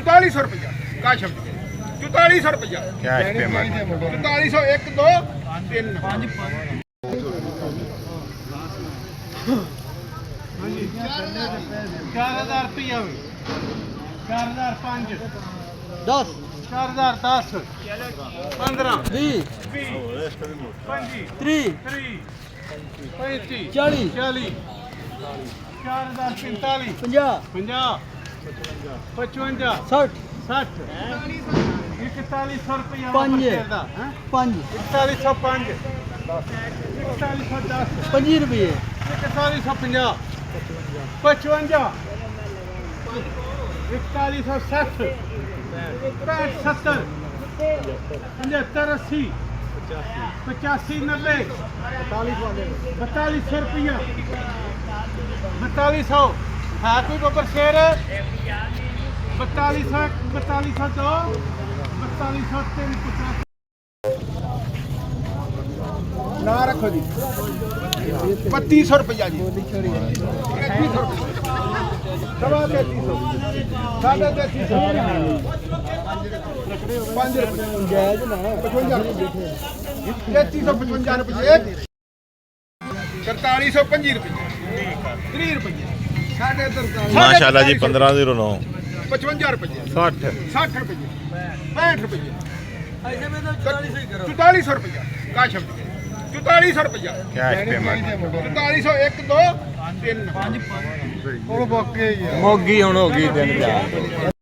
4400 रुपया काशम 4400 रुपया cash payment 4400 1 2 3 5 4000 रुपया 4005 10 4010 15 20 25 30 35 40 40 4045 50 50 55 60 60 4100 रुपया 5 4105 4110 50 रुपये 4150 55 4160 65 70 75 80 85 90 4200 रुपया 4200 है कोई बब्बर शेर 4200 4202 4203 ना रखो जी 3200 रुपया जी 3300 सवा 3300 साढ़े 3300 5 रुपये जायज ना 3355 रुपये 4350 रुपये 30 रुपये साढ़े 43 माशाल्लाह जी 1509 55 रुपये 60 60 रुपये 65 रुपये 4400 रुपया काशम 4400 रुपया कैश पेमेंट 4400 1 2 3 5 मोगी हुण हो गई 3000